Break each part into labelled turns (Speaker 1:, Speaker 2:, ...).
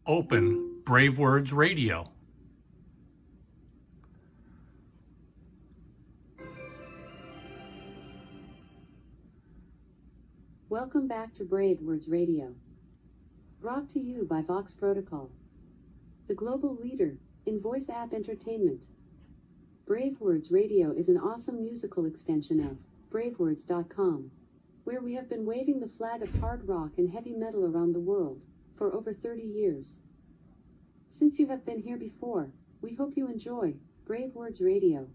Speaker 1: Open BraveWords Radio.
Speaker 2: Welcome back to BraveWords Radio. Brought to you by Vox Protocol, the global leader in voice app entertainment. BraveWords Radio is an awesome musical extension of BraveWords.com, where we have been waving the flag of hard rock and heavy metal around the world for over 30 years. Since you have been here before, we hope you enjoy BraveWords Radio.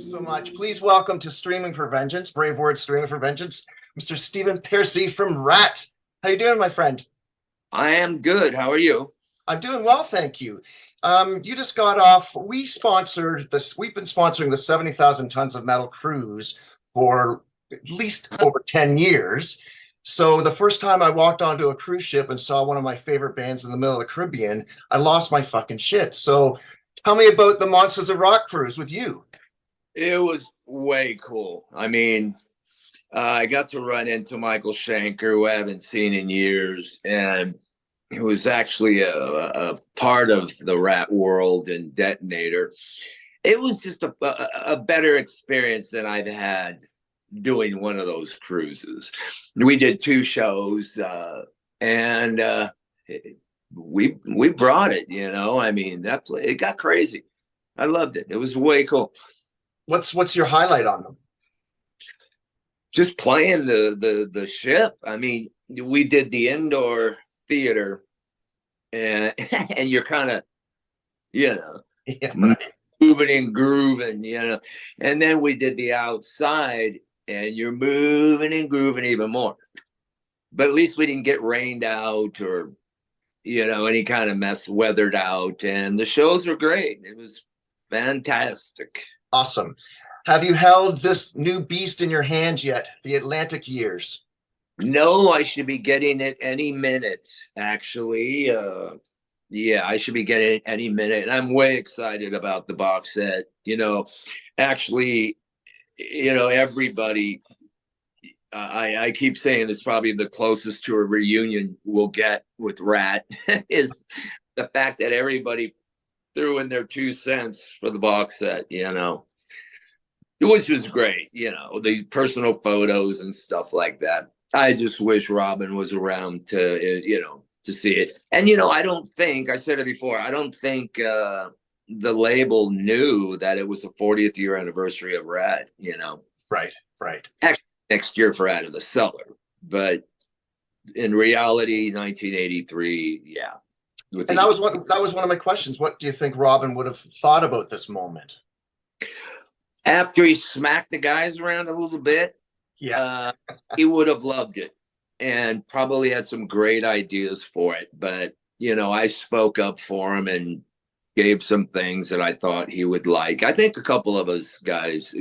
Speaker 3: So much. Please welcome to Streaming for Vengeance, BraveWords Streaming for Vengeance, Mr. Stephen Pearcy from RATT. How you doing, my friend?
Speaker 4: I am good. How are you?
Speaker 3: I'm doing well, thank you. You just got off. We've been sponsoring the 70,000 Tons of Metal cruise for at least over 10 years. So the first time I walked onto a cruise ship and saw one of my favorite bands in the middle of the Caribbean, I lost my fucking shit. So tell me about the Monsters of Rock cruise with you.
Speaker 4: It was way cool. I mean, I got to run into Michael Schenker, who I haven't seen in years, and he was actually a part of the RATT world and Detonator. It was just a better experience than I've had doing one of those cruises. We did 2 shows, and we brought it. You know, I mean, it got crazy. I loved it. It was way cool.
Speaker 3: What's your highlight on them?
Speaker 4: Just playing the ship. I mean, we did the indoor theater, and and you're kind of, moving and grooving, and then we did the outside, and you're moving and grooving even more. But at least we didn't get rained out or any kind of mess weathered out, and the shows were great. It was fantastic.
Speaker 3: Awesome. Have you held this new beast in your hands yet, the Atlantic Years?
Speaker 4: No, I should be getting it any minute, actually. I should be getting it any minute. And I'm way excited about the box set. Actually, everybody, I keep saying it's probably the closest to a reunion we'll get with RATT is the fact that everybody threw in their 2 cents for the box set, which was great, the personal photos and stuff like that. I just wish Robin was around to see it. And, I said it before, I don't think the label knew that it was the 40th year anniversary of RATT,
Speaker 3: Right.
Speaker 4: Actually, next year for Out of the Cellar. But in reality, 1983, yeah.
Speaker 3: And that was one of my questions. What do you think Robin would have thought about this moment?
Speaker 4: After he smacked the guys around a little bit, he would have loved it and probably had some great ideas for it. But, I spoke up for him and gave some things that I thought he would like. I think a couple of us guys,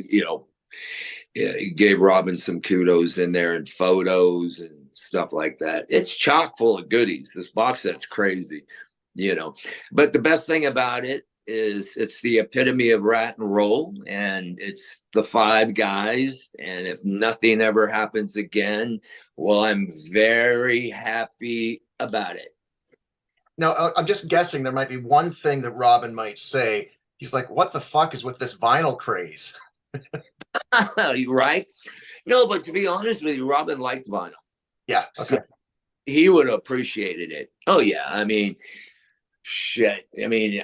Speaker 4: gave Robin some kudos in there and photos and stuff like that. It's chock full of goodies. This box set's crazy, But the best thing about it is it's the epitome of RATT and roll, and it's the 5 guys. And if nothing ever happens again, well, I'm very happy about it.
Speaker 3: Now, I'm just guessing there might be one thing that Robin might say. He's like, what the fuck is with this vinyl craze?
Speaker 4: Right? No, but to be honest with you, Robin liked vinyl.
Speaker 3: Yeah. Okay.
Speaker 4: He would have appreciated it. Oh, yeah. I mean, shit. I mean,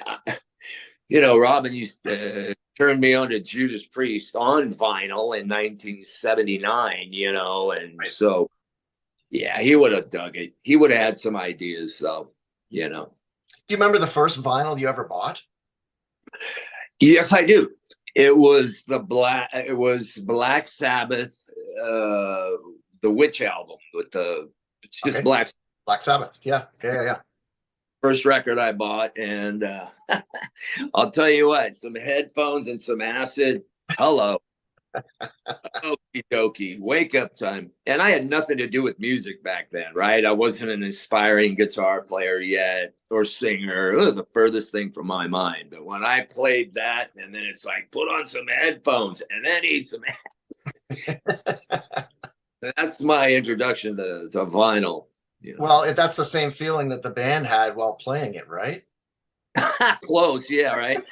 Speaker 4: Robin used to turn me on to Judas Priest on vinyl in 1979, and right. So, yeah, he would have dug it. He would have had some ideas, so, Do you
Speaker 3: remember the first vinyl you ever bought?
Speaker 4: Yes, I do. It was Black Sabbath, the Witch album with just Black
Speaker 3: Sabbath. Yeah.
Speaker 4: First record I bought, and I'll tell you what, some headphones and some acid. Hello. Okie dokie, wake up time. And I had nothing to do with music back then, right? I wasn't an aspiring guitar player yet or singer. It was the furthest thing from my mind. But when I played that, and then it's like, put on some headphones and then eat some ass. That's my introduction to vinyl. You know?
Speaker 3: Well, that's the same feeling that the band had while playing it, right?
Speaker 4: Close, yeah, right?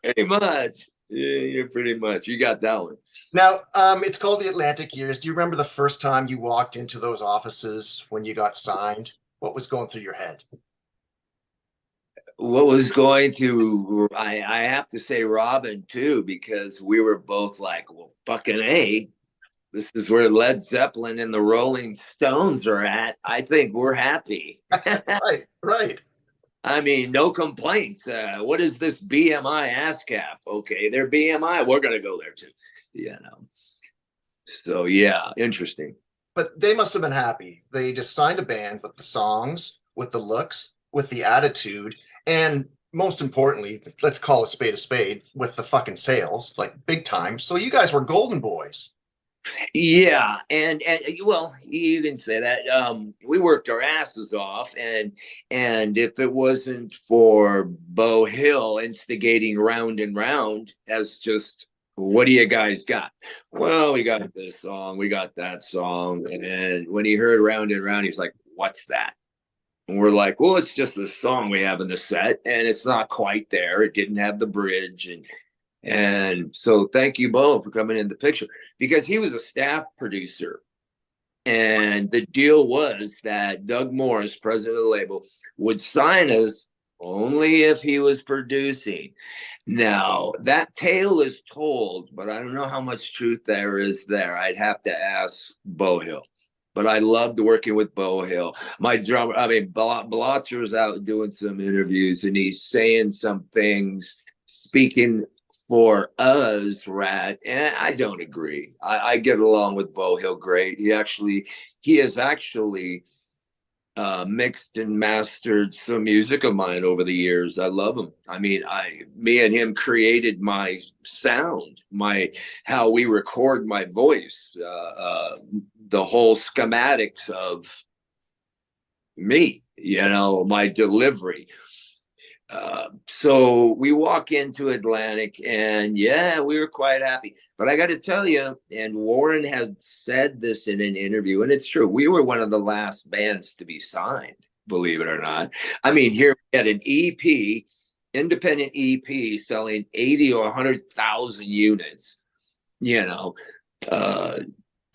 Speaker 4: Pretty much. Yeah, you're pretty much. You got that one.
Speaker 3: Now, it's called the Atlantic Years. Do you remember the first time you walked into those offices when you got signed? What was going through your head?
Speaker 4: What was going through, I have to say Robin too, because we were both like, well, fucking A, this is where Led Zeppelin and the Rolling Stones are at. I think we're happy.
Speaker 3: Right.
Speaker 4: I mean, no complaints. What is this BMI ASCAP? Okay, they're BMI. We're going to go there too. You know. So, yeah, interesting.
Speaker 3: But they must have been happy. They just signed a band with the songs, with the looks, with the attitude, and most importantly, let's call a spade, with the fucking sales, like big time. So you guys were golden boys.
Speaker 4: Yeah, and well, you can say that. We worked our asses off, and if it wasn't for Bo Hill instigating Round and Round as just, what do you guys got? Well, we got this song, we got that song, and when he heard Round and Round, he's like, "What's that?" And we're like, "Well, it's just a song we have in the set, and it's not quite there. It didn't have the bridge, and so thank you, Bo, for coming in the picture," because he was a staff producer. And the deal was that Doug Morris, president of the label, would sign us only if he was producing. Now, that tale is told, but I don't know how much truth there is there. I'd have to ask Bo Hill. But I loved working with Bo Hill. My drummer, I mean, Blotzer's out doing some interviews, and he's saying some things, speaking for us, RATT, and I don't agree. I get along with Bo Hill great. He has actually mixed and mastered some music of mine over the years. I love him. I mean, me and him created my sound, how we record my voice, the whole schematics of me, my delivery. So we walk into Atlantic, and yeah, we were quite happy. But I got to tell you, and Warren has said this in an interview, and it's true, we were one of the last bands to be signed, believe it or not. I mean, here we had an EP, independent EP, selling 80 or 100,000 units,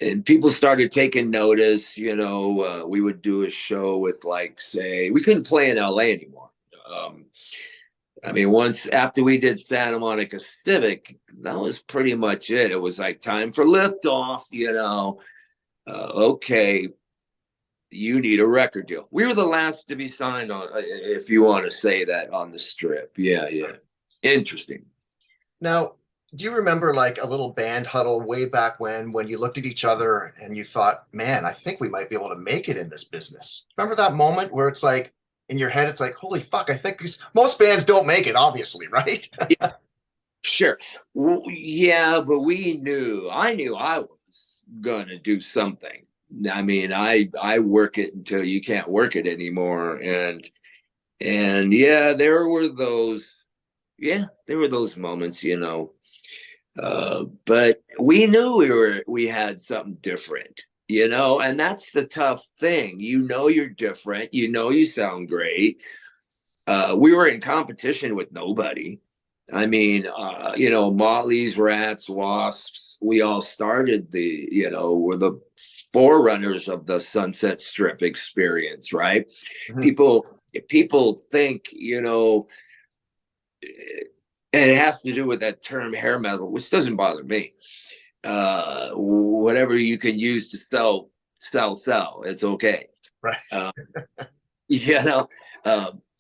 Speaker 4: and people started taking notice. We would do a show with, like, say, we couldn't play in LA anymore. I mean, once after we did Santa Monica Civic, that was pretty much it. It was like time for liftoff, okay, you need a record deal. We were the last to be signed on, if you want to say that, on the Strip. Yeah. Interesting.
Speaker 3: Now, do you remember like a little band huddle way back when you looked at each other and you thought, man, I think we might be able to make it in this business? Remember that moment where it's like, in your head, it's like, holy fuck, I think most bands don't make it, obviously, right?
Speaker 4: Yeah, sure. Yeah, but I knew I was going to do something. I mean, I work it until you can't work it anymore. And yeah, there were those moments, but we knew we had something different. And that's the tough thing. You're different. You sound great. We were in competition with nobody. I mean, Motley's, Ratts, Wasps, we all started were the forerunners of the Sunset Strip experience, right? Mm-hmm. People think, and it has to do with that term hair metal, which doesn't bother me. Whatever you can use to sell, it's okay.
Speaker 3: Right.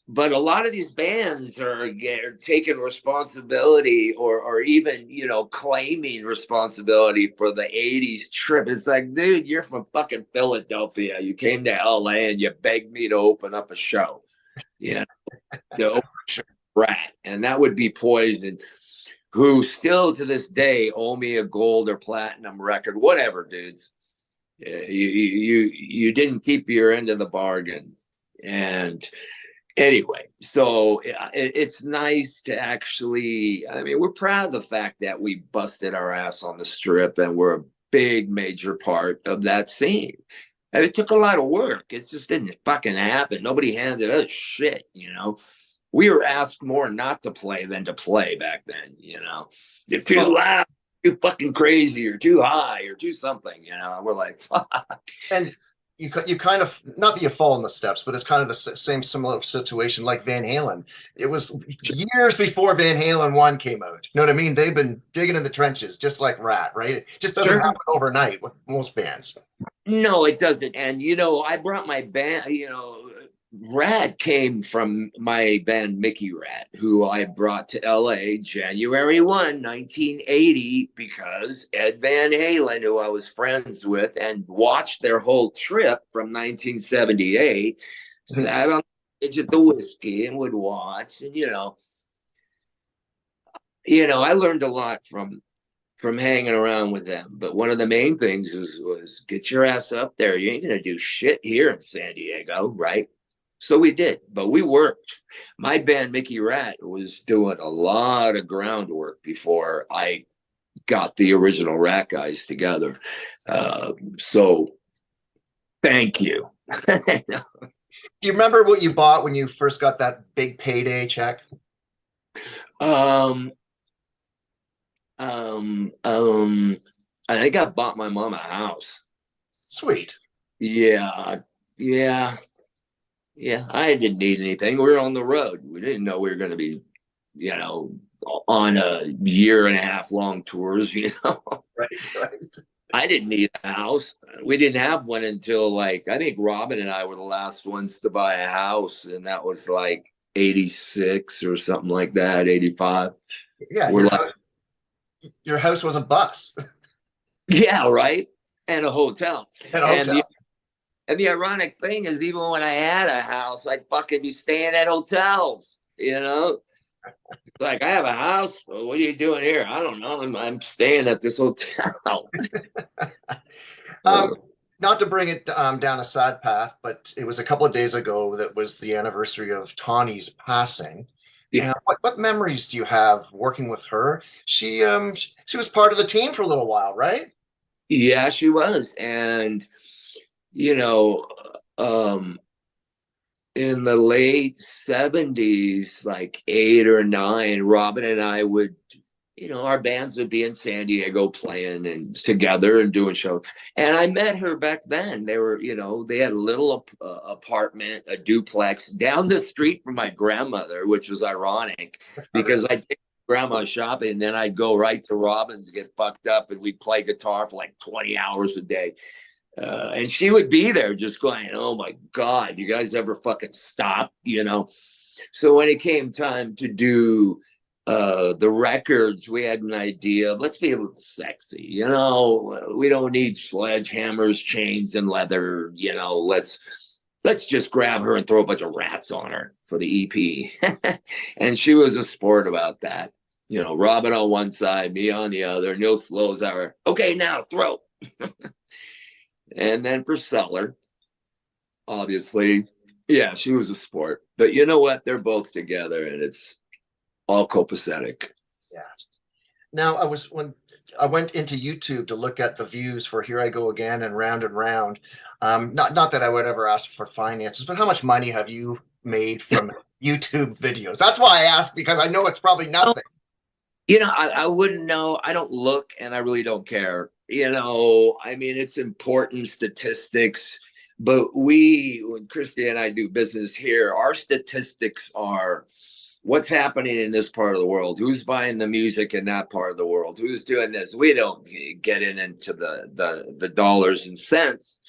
Speaker 4: But a lot of these bands are taking responsibility or even, claiming responsibility for the 80s trip. It's like, dude, you're from fucking Philadelphia. You came to LA and you begged me to open up a show, to open RATT, and that would be Poison. who still to this day owe me a gold or platinum record, whatever, dudes. You didn't keep your end of the bargain. And anyway, so it's nice to actually, I mean, we're proud of the fact that we busted our ass on the strip and we're a big major part of that scene. And it took a lot of work. It just didn't fucking happen. Nobody handed us shit, you know. We were asked more not to play than to play back then, you know. You're too loud, too fucking crazy, or too high, or too something, you know. And we're like, fuck.
Speaker 3: And you kind of, not that you fall in the steps, but it's kind of the same similar situation like Van Halen. It was years before Van Halen 1 came out. You know what I mean? They've been digging in the trenches, just like RATT, right? It just doesn't happen overnight with most bands.
Speaker 4: No, it doesn't. And, you know, I brought my band, you know, RATT came from my band Mickey Rat, who I brought to LA January 1, 1980, because Ed Van Halen, who I was friends with and watched their whole trip from 1978, sat on the edge of the whiskey and would watch. And, you know, I learned a lot from hanging around with them. But one of the main things was get your ass up there. You ain't going to do shit here in San Diego, right? So we did, but we worked. My band, Mickey Rat, was doing a lot of groundwork before I got the original RATT guys together. So thank you.
Speaker 3: Do you remember what you bought when you first got that big payday check?
Speaker 4: I think I bought my mom a house.
Speaker 3: Sweet.
Speaker 4: Yeah. I didn't need anything. We were on the road. We didn't know we were going to be, you know, on a 1.5 year long tours, you know.
Speaker 3: Right.
Speaker 4: I didn't need a house. We didn't have one until I think Robin and I were the last ones to buy a house. And that was 86 or something like that, 85.
Speaker 3: Yeah. Your house was a bus.
Speaker 4: Yeah, right. And a hotel.
Speaker 3: And
Speaker 4: the ironic thing is, even when I had a house, I'd fucking be staying at hotels, you know? I have a house. Well, what are you doing here? I don't know. I'm staying at this hotel.
Speaker 3: Not to bring it down a sad path, but it was a couple of days ago that was the anniversary of Tawny's passing. Yeah. What memories do you have working with her? She was part of the team for a little while, right?
Speaker 4: Yeah, she was. And you know, in the late 70s, 8 or 9, Robin and I would, our bands would be in San Diego playing and together and doing shows. And I met her back then. They were, they had a little apartment, a duplex down the street from my grandmother, which was ironic because I take grandma shopping and then I'd go right to Robin's, get fucked up, and we'd play guitar for 20 hours a day. And she would be there just going, oh my God, you guys ever fucking stop, So when it came time to do the records, we had an idea of let's be a little sexy, we don't need sledgehammers, chains, and leather, let's just grab her and throw a bunch of rats on her for the EP. And she was a sport about that. Robin on one side, me on the other. Neil Slowzauer, okay, now throw. And then for Seller, obviously, yeah, she was a sport. But you know what? They're both together, and it's all copacetic.
Speaker 3: Yeah. Now, when I went into YouTube to look at the views for Here I Go Again and Round. Not that I would ever ask for finances, but how much money have you made from YouTube videos? That's why I asked, because I know it's probably nothing.
Speaker 4: I wouldn't know. I don't look, and I really don't care. It's important statistics, but when Christy and I do business here, our statistics are what's happening in this part of the world, who's buying the music in that part of the world, who's doing this. We don't get into the dollars and cents,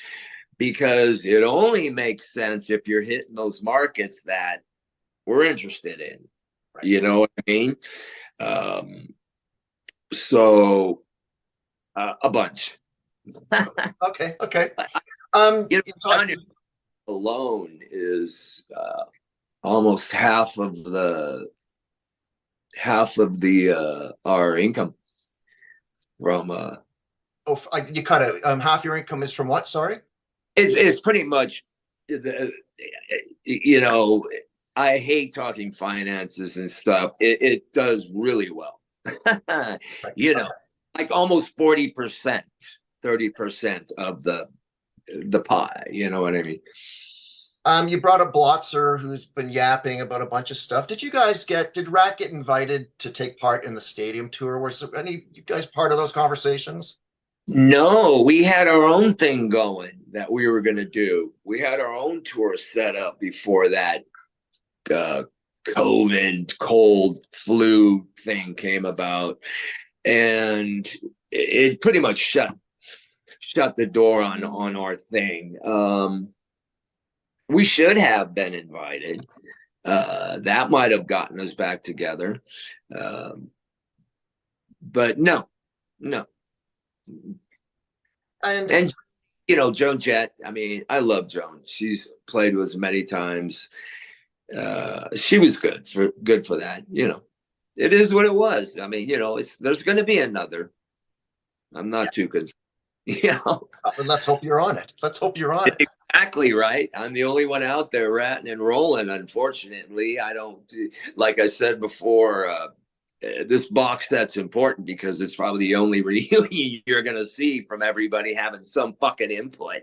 Speaker 4: because it only makes sense if you're hitting those markets that we're interested in. Right. You know what I mean? So a bunch.
Speaker 3: Okay.
Speaker 4: Alone is almost half of the half of the our income from
Speaker 3: You cut it. Half your income is from what? Sorry.
Speaker 4: it's pretty much the, you know, I hate talking finances and stuff. It does really well.
Speaker 3: Right.
Speaker 4: You know, like almost 40%, 30% of the pie. You know what I mean?
Speaker 3: You brought up Blotzer, who's been yapping about a bunch of stuff. Did RATT get invited to take part in the stadium tour? Was there any you guys part of those conversations?
Speaker 4: No, we had our own thing going that we were going to do. We had our own tour set up before that uh, COVID cold flu thing came about, and it pretty much shut the door on our thing. We should have been invited. That might have gotten us back together, but no. And you know, Joan Jett. I mean, I love Joan. She's played with us many times. She was good for that. You know, it is what it was. I mean, you know, there's going to be another. I'm not too concerned. You know,
Speaker 3: let's hope you're on it. Let's hope you're on it.
Speaker 4: Exactly right. I'm the only one out there ratting and rolling. Unfortunately, I don't. Like I said before, this box set's important because it's probably the only reunion you're going to see from everybody having some fucking input.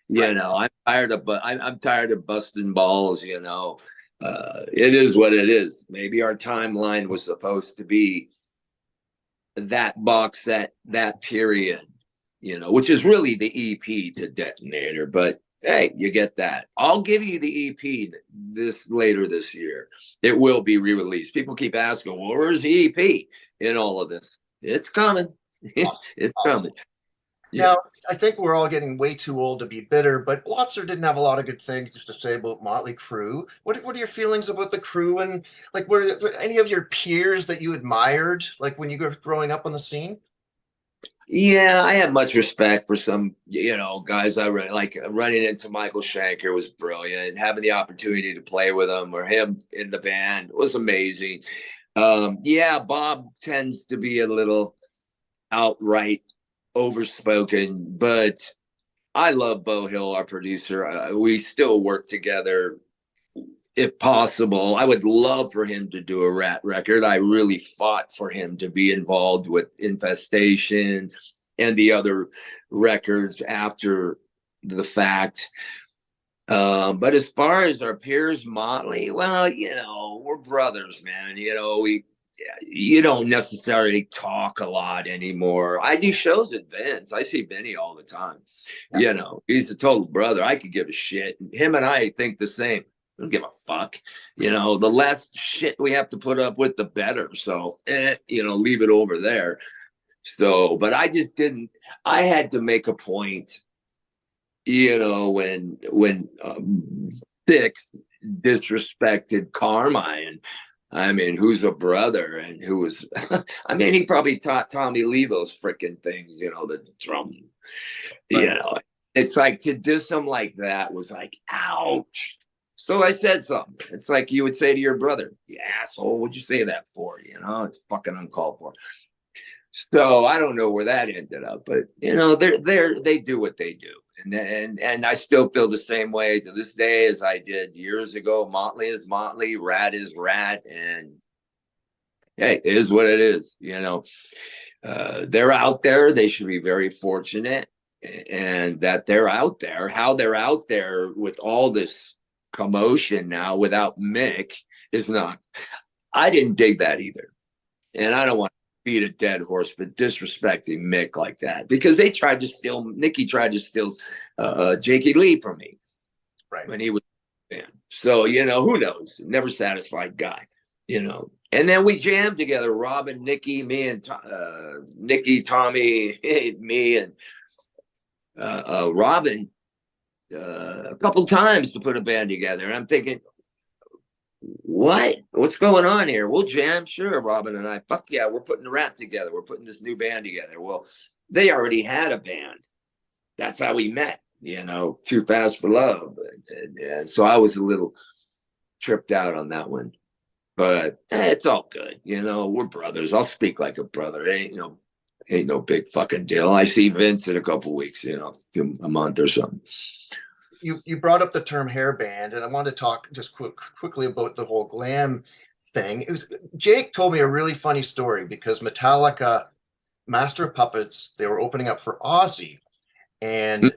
Speaker 4: You know, I'm tired of busting balls. You know, it is what it is. Maybe our timeline was supposed to be that box set, that period, you know, which is really the EP to Detonator. But hey, you get that. I'll give you the EP later this year. It will be re-released. People keep asking, well, where's the EP in all of this? It's coming. It's coming.
Speaker 3: Yeah. Now, I think we're all getting way too old to be bitter, but Blotzer didn't have a lot of good things to say about Motley Crue. What are your feelings about the crew, and like, were there any of your peers that you admired, like when you were growing up on the scene?
Speaker 4: Yeah, I have much respect for some, you know, guys I read, like running into Michael Schenker was brilliant. Having the opportunity to play with him or him in the band was amazing. Yeah, Bob tends to be a little outright overspoken, but I love Bo Hill, our producer. We still work together if possible. I would love for him to do a RATT record. I really fought for him to be involved with Infestation and the other records after the fact. But as far as our peers, Motley, well, you know, we're brothers, man. You know, you don't necessarily talk a lot anymore. I do shows at Vince. I see Vinny all the time. You know, he's a total brother. I could give a shit. Him and I think the same. I don't give a fuck. You know, the less shit we have to put up with, the better. So, you know, leave it over there. So, but I just didn't. I had to make a point. You know, when Six disrespected Carmine. I mean, who's a brother and who was, I mean, he probably taught Tommy Lee those freaking things, you know, the drum, you know, it's like to diss him like that was like, ouch. So I said something. It's like you would say to your brother, you asshole, what'd you say that for? You know, it's fucking uncalled for. So I don't know where that ended up, but you know, they do what they do. And I still feel the same way to this day as I did years ago. Motley is Motley, RATT is RATT, and hey, it is what it is. You know, they're out there. They should be very fortunate, and that they're out there. How they're out there with all this commotion now without Mick is not. I didn't dig that either, and I don't want beat a dead horse, but disrespecting Mick like that because Nikki tried to steal Jakey Lee from me when he was a fan. So, you know, who knows? Never satisfied guy, you know. And then we jammed together, Robin, Nikki, me and Nikki, Tommy, me and Robin a couple times to put a band together. And I'm thinking, what's going on here? We'll jam, sure. Robin and I, fuck yeah, we're putting the RATT together. We're putting this new band together. Well, they already had a band. That's how we met, you know, Too Fast for Love. And so I was a little tripped out on that one. But it's all good. You know, we're brothers. I'll speak like a brother. It ain't no big fucking deal. I see Vince in a couple weeks, you know, a month or something.
Speaker 3: You brought up the term hair band, and I want to talk just quickly about the whole glam thing. It was Jake told me a really funny story because Metallica, Master of Puppets, they were opening up for Ozzy, and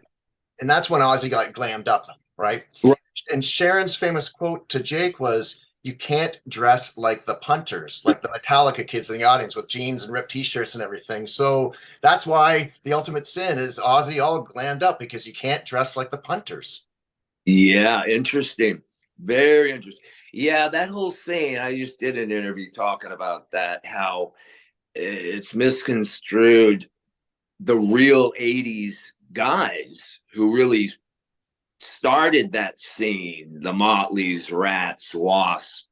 Speaker 3: that's when Ozzy got glammed up, right?
Speaker 4: Right.
Speaker 3: And Sharon's famous quote to Jake was, "You can't dress like the punters, like the Metallica kids in the audience with jeans and ripped t-shirts and everything." So that's why the ultimate sin is Ozzy all glammed up, because you can't dress like the punters.
Speaker 4: Yeah, interesting. Very interesting. Yeah, that whole scene, I just did an interview talking about that, how it's misconstrued the real 80s guys who really started that scene, the Motleys, Rats, Wasp,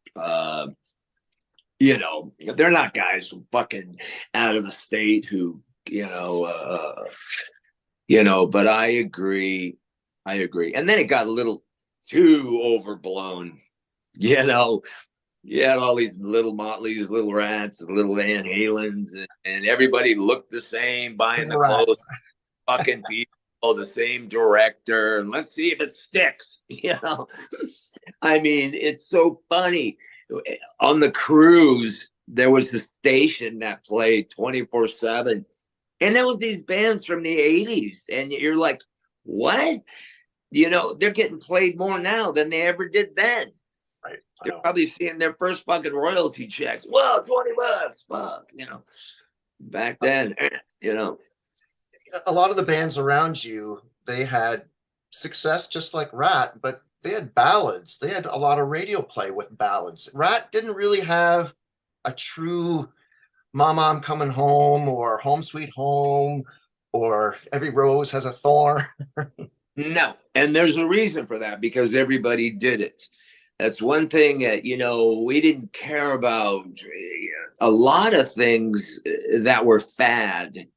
Speaker 4: you know, they're not guys from fucking out of the state who, but I agree. And then it got a little too overblown, you know. You had all these little Motleys, little Rats, little Van Halens, and everybody looked the same, buying the clothes, fucking people, the same director, and let's see if it sticks, you know. I mean, it's so funny. On the cruise, there was a station that played 24/7, and there was these bands from the 80s, and you're like, what? You know, they're getting played more now than they ever did then.
Speaker 3: Right.
Speaker 4: They're probably seeing their first fucking royalty checks. Well, $20, fuck, you know. Back then, you know.
Speaker 3: A lot of the bands around you, they had success just like RATT, but they had ballads. They had a lot of radio play with ballads. RATT didn't really have a true "Mama, I'm Coming Home" or "Home Sweet Home" or "Every Rose Has a Thorn."
Speaker 4: No, and there's a reason for that, because everybody did it. That's one thing that, you know, we didn't care about a lot of things that were fad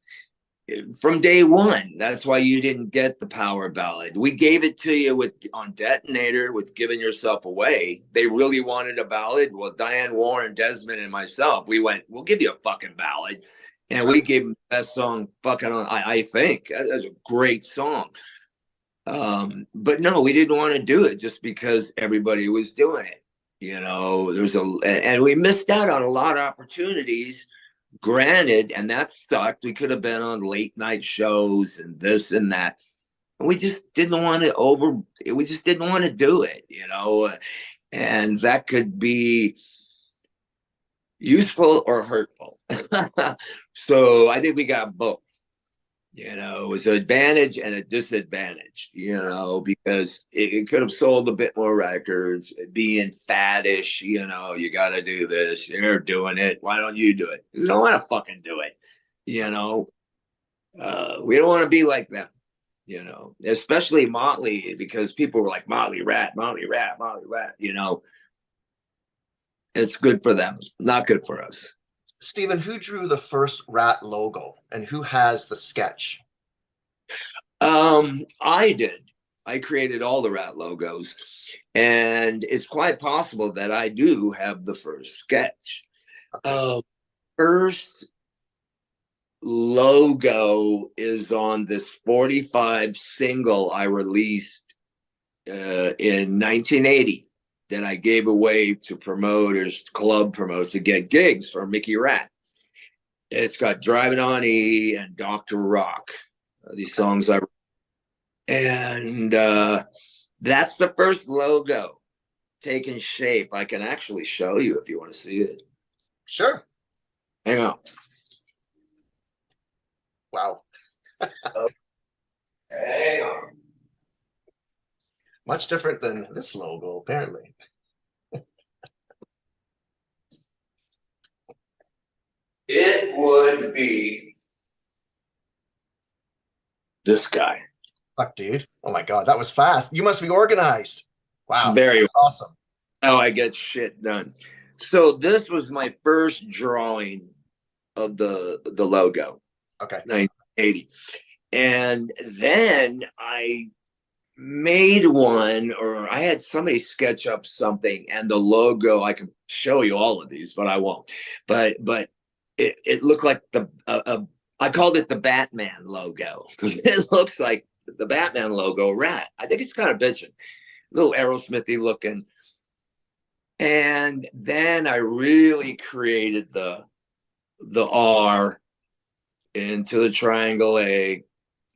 Speaker 4: from day one. That's why you didn't get the power ballad. We gave it to you on Detonator with "Giving Yourself Away." They really wanted a ballad. Well, Diane Warren, Desmond, and myself, we went, we'll give you a fucking ballad. And we gave them the best song fucking on, I think. That's a great song. But no, we didn't want to do it just because everybody was doing it. You know, and we missed out on a lot of opportunities. Granted, and that sucked. We could have been on late night shows and this and that. And we just didn't want to do it, you know, and that could be useful or hurtful. So I think we got both. You know, it was an advantage and a disadvantage, you know, because it could have sold a bit more records, being faddish, you know, you got to do this, you're doing it, why don't you do it? You don't want to fucking do it, you know. We don't want to be like them, you know, especially Motley, because people were like, Motley Rat, you know. It's good for them, not good for us.
Speaker 3: Stephen, who drew the first RATT logo and who has the sketch?
Speaker 4: I did. I created all the RATT logos, and it's quite possible that I do have the first sketch. First logo is on this 45 single I released in 1980 that I gave away to promoters, club promoters, to get gigs for Mickey Ratt. It's got "Driving on E" and "Dr. Rock," these songs I wrote. And that's the first logo taking shape. I can actually show you if you want to see it.
Speaker 3: Sure.
Speaker 4: Hang on.
Speaker 3: Wow.
Speaker 4: Hang on.
Speaker 3: Much different than this logo, apparently.
Speaker 4: It would be this guy.
Speaker 3: Fuck, dude. Oh my God, that was fast. You must be organized. Wow.
Speaker 4: Very
Speaker 3: awesome.
Speaker 4: How I get shit done. So this was my first drawing of the logo.
Speaker 3: Okay.
Speaker 4: 1980. And then I made one, or I had somebody sketch up something, and the logo, I can show you all of these, but I won't. But it looked like I called it the Batman logo because it looks like the Batman logo, RATT. I think it's kind of bitchin', a little Aerosmithy looking. And then I really created the R into the triangle A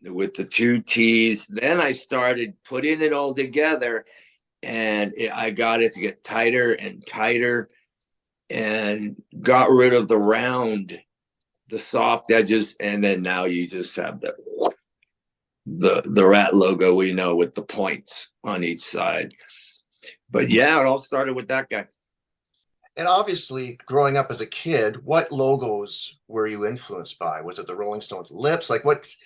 Speaker 4: with the two T's. Then I started putting it all together, and I got it to get tighter and tighter, and got rid of the round, the soft edges, and then now you just have the RATT logo we know with the points on each side. But yeah, it all started with that guy.
Speaker 3: And obviously, growing up as a kid, what logos were you influenced by? Was it the Rolling Stones' Lips? Like what's,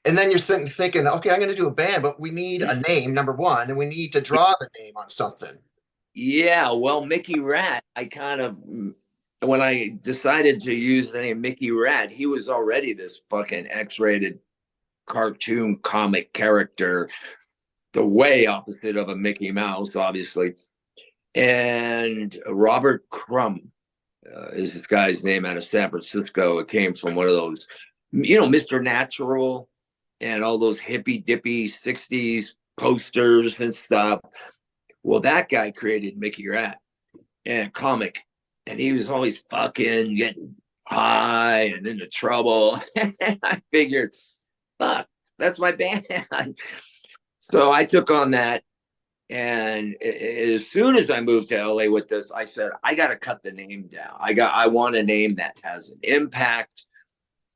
Speaker 3: and then you're thinking, okay, I'm going to do a band, but we need a name, number one, and we need to draw the name on something.
Speaker 4: Yeah, well, Mickey RATT, when I decided to use the name Mickey RATT, he was already this fucking X-rated cartoon comic character, the way opposite of a Mickey Mouse, obviously. And Robert Crumb is this guy's name, out of San Francisco. It came from one of those, Mr. Natural and all those hippy dippy 60s posters and stuff. Well, that guy created Mickey RATT and comic, and he was always fucking getting high and into trouble. I figured, fuck, that's my band. So I took on that. And as soon as I moved to LA with this, I said, I got to cut the name down. I want a name that has an impact,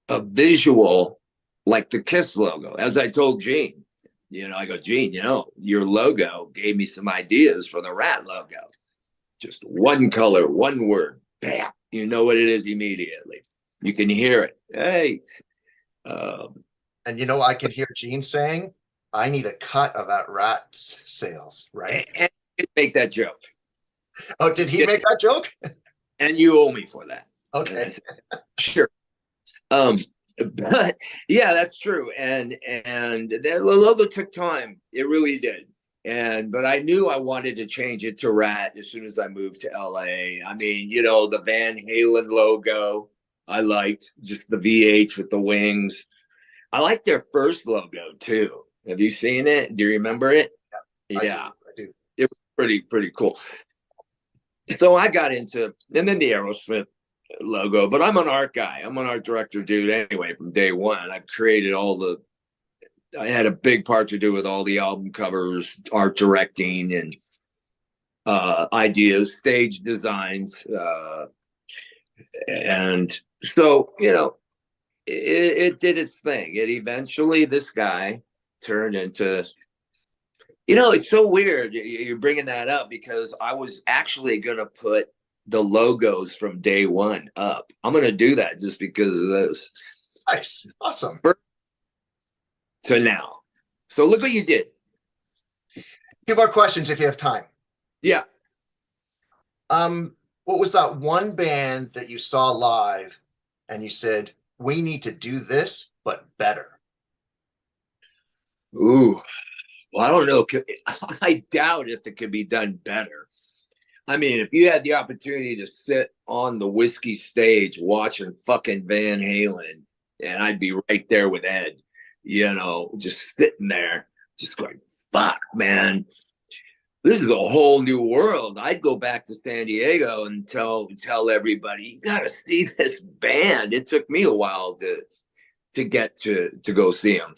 Speaker 4: a visual, like the KISS logo. As I told Gene, I go, Gene, your logo gave me some ideas for the RATT logo. Just one color, one word, bam, you know what it is immediately. You can hear it. Hey.
Speaker 3: And I can hear Gene saying, I need a cut of that RATT sales, right?
Speaker 4: And make that joke.
Speaker 3: Oh, did he make that joke?
Speaker 4: And you owe me for that.
Speaker 3: Okay.
Speaker 4: Said, sure. But yeah, that's true. And the logo took time. It really did. But I knew I wanted to change it to RATT as soon as I moved to LA. I mean, the Van Halen logo, I liked just the VH with the wings. I liked their first logo too. Have you seen it? Do you remember it? Yeah.
Speaker 3: I do.
Speaker 4: It was pretty cool. So I got into, and then the Aerosmith logo, but I'm an art guy. I'm an art director dude anyway from day one. I've created I had a big part to do with all the album covers, art directing, and ideas, stage designs. And so, it did its thing. It eventually, this guy turned into, it's so weird you're bringing that up, because I was actually going to put the logos from day one up. I'm going to do that just because of this.
Speaker 3: Nice. Awesome.
Speaker 4: To now. So look what you did.
Speaker 3: A few more questions if you have time.
Speaker 4: Yeah.
Speaker 3: What was that one band that you saw live and you said, we need to do this, but better?
Speaker 4: Ooh, well, I don't know. I doubt if it could be done better. I mean, if you had the opportunity to sit on the whiskey stage watching fucking Van Halen, and I'd be right there with Ed, just sitting there, just going, fuck, man, this is a whole new world. I'd go back to San Diego and tell everybody, you got to see this band. It took me a while to get to go see them.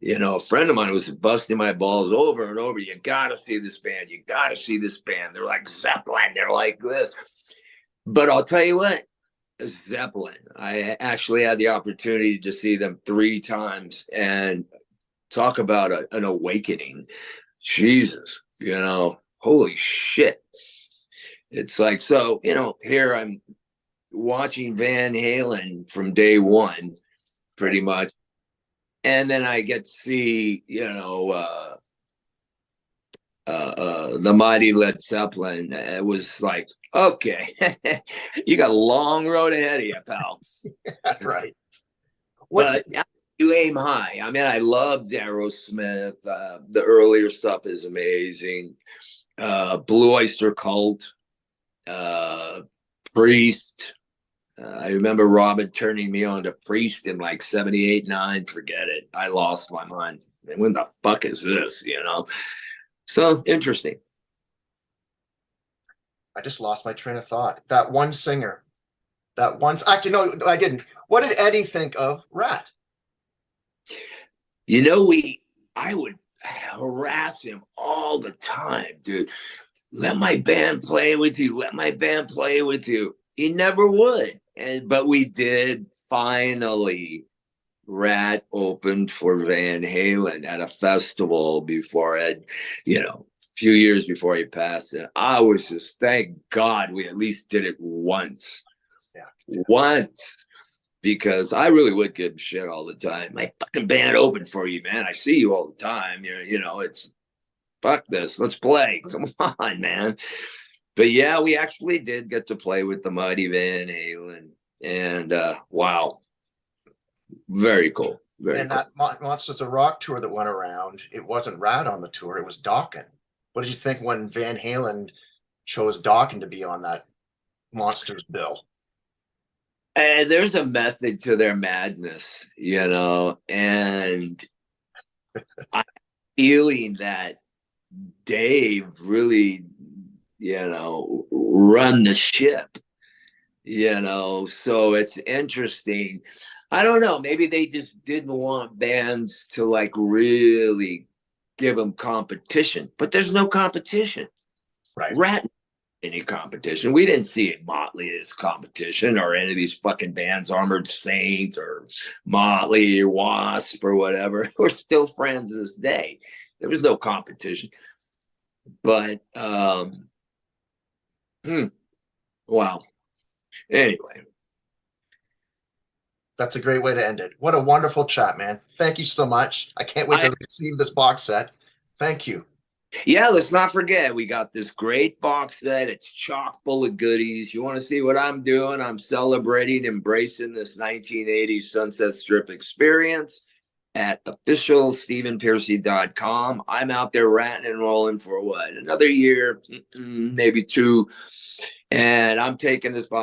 Speaker 4: A friend of mine was busting my balls over and over. You got to see this band. You got to see this band. They're like Zeppelin. They're like this. But I'll tell you what, Zeppelin, I actually had the opportunity to see them 3 times, and talk about an awakening. Jesus, holy shit. It's like, so, here I'm watching Van Halen from day one, pretty much. And then I get to see, the mighty Led Zeppelin. It was like, okay, you got a long road ahead of you, pal.
Speaker 3: Right.
Speaker 4: But You aim high. I mean, I loved Aerosmith. The earlier stuff is amazing. Blue Oyster Cult, Priest. I remember Robin turning me on to Priest in like 78, 9. Forget it. I lost my mind. And when the fuck is this, you know? So interesting.
Speaker 3: I just lost my train of thought. That one singer, actually, no, I didn't. What did Eddie think of RATT?
Speaker 4: You know, I would harass him all the time, dude. Let my band play with you. Let my band play with you. He never would. But we did finally. RATT opened for Van Halen at a festival before Ed, a few years before he passed. And I was just, thank God we at least did it once. Yeah. Once. Because I really would give him shit all the time. My fucking band opened for you, man. I see you all the time. It's fuck this. Let's play. Come on, man. But yeah, we actually did get to play with the mighty Van Halen. And wow. Very cool.
Speaker 3: And
Speaker 4: cool.
Speaker 3: That Monsters of Rock tour that went around, it wasn't RATT on the tour, it was Dokken. What did you think when Van Halen chose Dokken to be on that Monsters bill?
Speaker 4: And there's a method to their madness, and I'm feeling that Dave really, run the ship. So it's interesting. I don't know. Maybe they just didn't want bands to like really give them competition, but there's no competition.
Speaker 3: Right.
Speaker 4: RATT any competition. We didn't see Motley as competition or any of these fucking bands, Armored Saint or Motley or Wasp or whatever. We're still friends this day. There was no competition. But wow. Anyway.
Speaker 3: That's a great way to end it. What a wonderful chat, man. Thank you so much. I can't wait to receive this box set. Thank you.
Speaker 4: Yeah, let's not forget, we got this great box set. It's chock full of goodies. You want to see what I'm doing? I'm celebrating, embracing this 1980s Sunset Strip experience at officialstephenpearcy.com. I'm out there ratting and rolling for what? Another year, maybe 2. And I'm taking this box